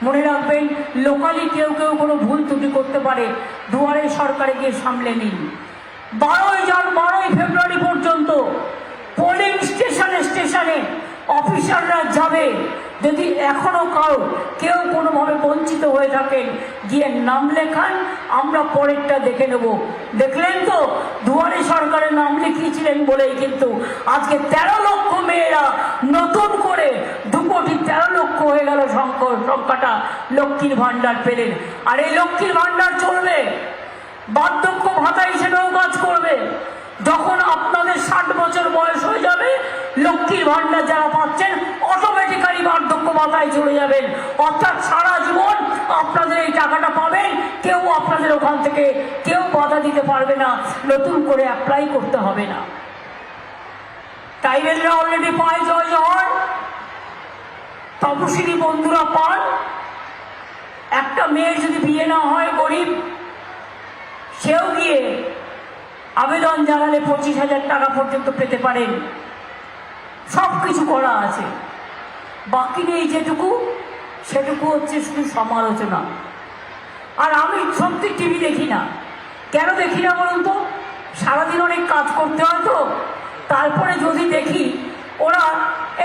মনে রাখবেন লোকালি কেউ কেউ কোনো ভুল ত্রুটি করতে পারে, দুয়ারে সরকারে গিয়ে সামলে নিন। 12ই ফেব্রুয়ারি পর্যন্ত পোলিং স্টেশনে স্টেশনে অফিসাররা যাবে। যদি এখনো কেউ কোনোভাবে বঞ্চিত হয়ে থাকেন, গিয়ে নাম লেখান, আমরা পরেরটা দেখে নেব। দেখলেন তো দুয়ারে সরকারের নাম লিখিয়েছিলেন বলেই কিন্তু আজকে 13 লক্ষ মেয়েরা নতুন করে 2 কোটি 13 লক্ষ হয়ে গেল সংখ্যাটা, লক্ষ্মীর ভাণ্ডার পেলেন। আর এই লক্ষ্মীর ভাণ্ডার চলবে, বার্ধক্য ভাতা হিসেবেও কাজ করবে। যখন আপনাদের 60 বছর বয়স হয়ে যাবে, লক্ষ্মীর ভাণ্ডার যারা পাচ্ছেন অটোমেটিক্যালি বার্ধক্য ভাতায় চলে যাবেন। অর্থাৎ সারা জীবন আপনাদের এই টাকাটা পাবেন, কেউ আপনাদের ওখান থেকে কেউ বাধা দিতে পারবে না, নতুন করে অ্যাপ্লাই করতে হবে না। ট্রাইবেলরা অলরেডি পায়, জয় জওয়ার। তপশিলি বন্ধুরা পান। একটা মেয়ের যদি বিয়ে না হয় গরিব, সেও গিয়ে আবেদন জানালে 25,000 টাকা পর্যন্ত পেতে পারেন। সব কিছু করা আছে, বাকি নেই যেটুকু, সেটুকু হচ্ছে শুধু সমালোচনা। আর আমি সত্যি টিভি দেখি না। কেন দেখি না বলুন তো? সারাদিন অনেক কাজ করতে হয় তো। তারপরে যদি দেখি ওরা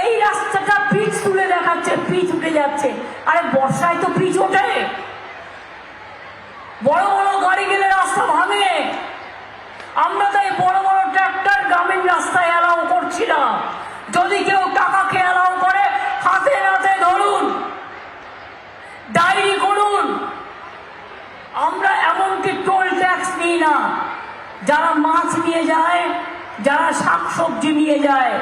এই রাস্তাটা পিচ তুলে দেখাচ্ছে, পিচ উঠে যাচ্ছে। আরে বর্ষায় তো পিচ ওঠে, বড় বড় গাড়ি গেলে রাস্তা ভাঙে। আমরা তাই বড় বড় ট্রাক্টর গ্রামীণ রাস্তায় অ্যালাউ করছি না। যদি কেউ টাকাকে অ্যালাউ করে, হাতে নাতে ধরুন, ডায়েরি করুন। আমরা এমনকি টোল ট্যাক্স নিই না। যারা মাছ নিয়ে যায়, যারা শাকসবজি নিয়ে যায়,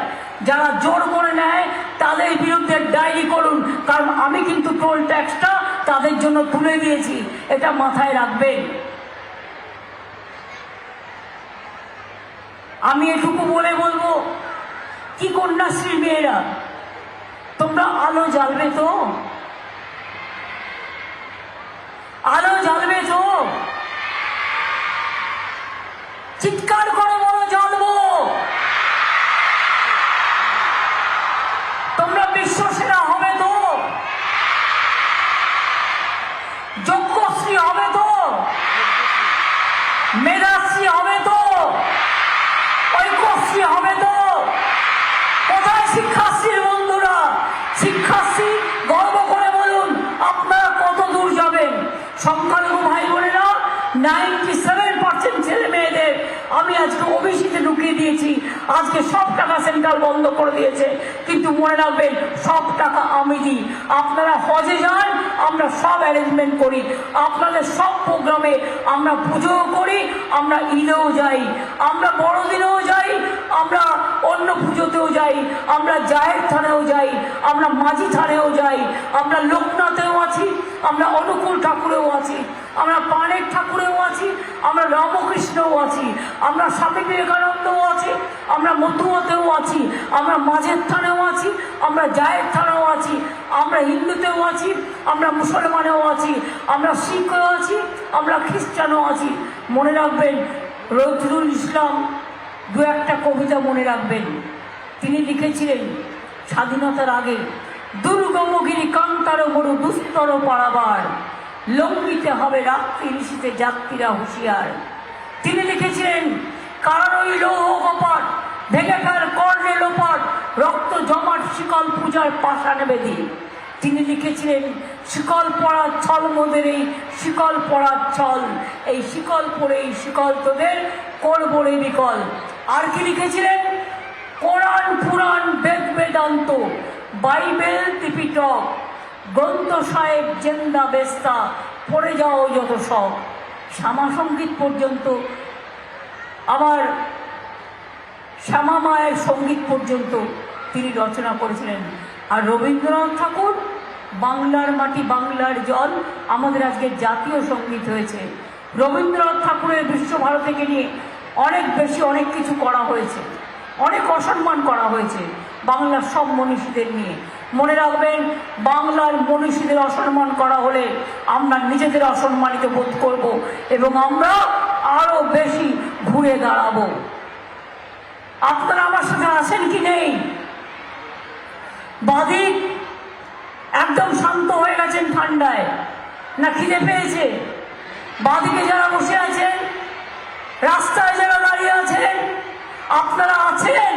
যারা জোর করে নেয়, তাদের বিরুদ্ধে ডায়েরি করুন। কারণ আমি কিন্তু টোল ট্যাক্সটা তাদের জন্য তুলে দিয়েছি, এটা মাথায় রাখবেন। আমি এটুকু বলে বলবো, কি কন্যাশ্রী মেয়েরা, তোমরা আলো জ্বালবে তো? আলো জ্বালবে তো? চিৎকার করো, বলো জ্বালবো। তোমরা বিশ্বসেরা হবে তো? যোগ্যশ্রী হবে তো? মেধাশ্রী হবে তো? ঐক্যশ্রী হবে তো? কোথায় শিক্ষাশ্রীর বন্ধুরা? শিক্ষাশ্রী গর্ব করে বলুন আপনারা কত দূর যাবেন। সংখ্যালঘু ভাই বোনেরা 97% ছেলে মেয়েদের আমি আজকে ওবিসিতে ঢুকিয়ে দিয়েছি। আজকে সব টাকা সেন্ট্রাল বন্ধ করে দিয়েছে, কিন্তু মনে রাখবেন সব টাকা আমি দিই। আপনারা হজে যান, আমরা সব অ্যারেঞ্জমেন্ট করি। আপনাদের সব প্রোগ্রামে আমরা পুজোও করি, আমরা ঈদেও যাই, আমরা বড়দিনেও যাই, আমরা অন্য পুজোতেও যাই, আমরা জায়ের থানেও যাই, আমরা মাঝি থানেও যাই, আমরা লোকনাথেও আছি, আমরা অনুকূল ঠাকুরেও আছি, আমরা পানের ঠাকুরেও আছি, আমরা রামকৃষ্ণও আছি, আমরা স্বামী বিবেকানন্দও আছি, আমরা মথুয়াতেও আছি, আমরা মাঝের থানেও আছি, আমরা জায়ের থানেও আছি, আমরা হিন্দুতেও আছি, আমরা মুসলমানেও আছি, আমরা শিখও আছি, আমরা খ্রিস্টানও আছি। মনে রাখবেন নজরুল ইসলাম দু একটা কবিতা মনে রাখবেন। তিনি লিখেছিলেন স্বাধীনতার আগে, দুর্গমগিরি কান্তার বড় দুস্তর পারাবার, লঙ্ঘিতে হবে রাত্রি নিশীতে যাত্রীরা হুঁশিয়ার। তিনি লিখেছিলেন কারারই লৌহ কপাট, ভেঙে ফেল কর্ণে লোপাট, রক্ত জমাট শিকল পূজার পাষাণ বেদি। তিনি লিখেছিলেন শিকল পড়ার ছল মোদের, এই শিকল পড়ার ছল, এই শিকল পরে এই শিকল তোদের করবো রে বিকল। আর কি লিখেছিলেন? কোরআন পুরাণ বেদ বেদান্ত, বাইবেল ত্রিপিটক, গ্রন্থ সাহেব জেন্দা বেস্তা, পড়ে যাও যত সব। শ্যামা সঙ্গীত পর্যন্ত, আবার শ্যামা মায়ের সঙ্গীত পর্যন্ত তিনি রচনা করেছিলেন। আর রবীন্দ্রনাথ ঠাকুর বাংলার মাটি বাংলার জল আমাদের আজকে জাতীয় সঙ্গীত হয়েছে। রবীন্দ্রনাথ ঠাকুরের বিশ্বভারতীকে নিয়ে অনেক বেশি অনেক কিছু করা হয়েছে, অনেক অসম্মান করা হয়েছে বাংলার সব মনীষীদের নিয়ে। মনে রাখবেন, বাংলার মনীষীদের অসম্মান করা হলে আমরা নিজেদের অসম্মানিত বোধ করব এবং আমরা আরো বেশি ঘুরে দাঁড়াবো। আপনারা আমার সাথে আছেন কি নেই? বাদিক একদম শান্ত হয়ে গেছেন ঠান্ডায়, না খিদে পেয়েছে? বাদিকে যারা বসে আছেন, রাস্তায় যারা দাঁড়িয়ে আছেন, আপনারা আছেন?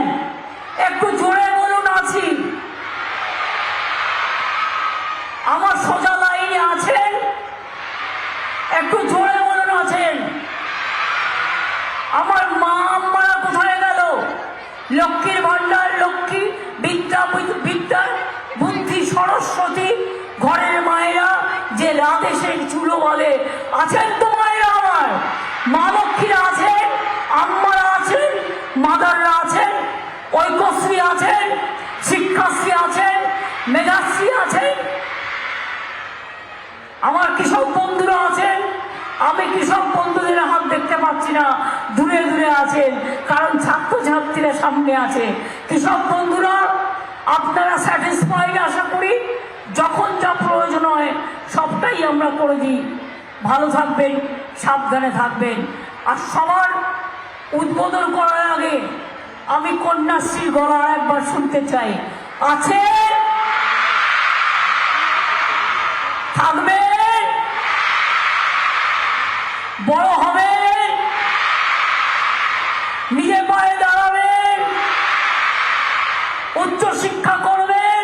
একটু জোরে বলুন আছি। আমার সোজা লাইনে আছেন? একটু জোরে বলুন আছেন। আমার মা আম্মারা কোথায় গেল? লক্ষ্মীর ভান্ডার, লক্ষ্মী, বিদ্যা, বিদ্যা, বুদ্ধি, সরস্বতী, ঘরের মায়েরা যে রাধেশের চুলো বলে, আছেন তো মায়েরা? আমার মা লক্ষ্মীরা আছেন, আম্মারা আছেন, মাদাররা আছেন, ঐক্যশ্রী আছেন, শিক্ষাশ্রী আছেন, মেধাশ্রী আছেন, আমার কৃষক বন্ধুরা আছেন। আমি কৃষক বন্ধুদের হাত দেখতে পাচ্ছি না, দূরে দূরে আছেন, কারণ ছাত্রছাত্রীরা সামনে আছে। কৃষক বন্ধুরা আপনারা স্যাটিসফাইড আশা করি। যখন যা প্রয়োজন হয় সবটাই আমরা করে দিই। ভালো থাকবেন, সাবধানে থাকবেন। আর সবার উদ্বোধন করার আগে আমি কন্যাশ্রীর গলা একবার শুনতে চাই। আছে, থাকবেন, বড় হবেন, নিজের পায়ে দাঁড়াবেন, উচ্চ শিক্ষা করবেন,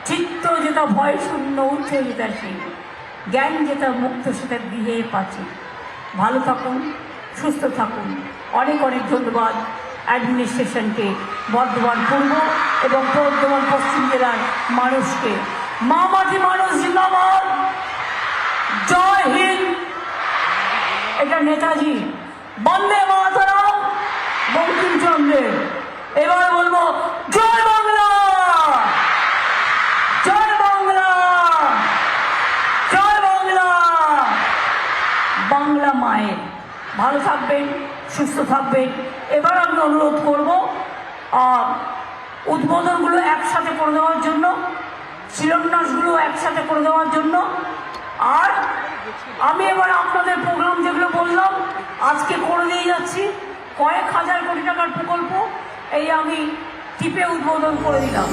চিত্ত যেটা ভয় শূন্য, উচ্চ যেটা শীল, জ্ঞান যেটা মুক্ত সেটা গৃহে পাচ্ছে। ভালো থাকুন, সুস্থ থাকুন। অনেক অনেক ধন্যবাদ অ্যাডমিনিস্ট্রেশনকে, বর্ধমান পূর্ব এবং বর্ধমান পশ্চিম জেলার মানুষকে। মা মাটি মানুষ জিন্দাবাদ, জয় হিন্দ। এটা নেতাজি, বন্দে মাতরম, বঙ্কিমচন্দ্রের। এবার বলবো জয় বাংলা, জয় বাংলা, জয় বাংলা। বাংলা মায়ের। ভালো থাকবেন, সুস্থ থাকবেন। এবার আমি অনুরোধ করব উদ্বোধনগুলো একসাথে করে দেওয়ার জন্য, শিলান্যাসগুলো একসাথে করে দেওয়ার জন্য। আর আমি এবার আপনাদের প্রোগ্রাম যেগুলো বললাম আজকে করে দিয়ে যাচ্ছি। কয়েক হাজার কোটি টাকার প্রকল্প এই আমি টিপে উদ্বোধন করে দিলাম।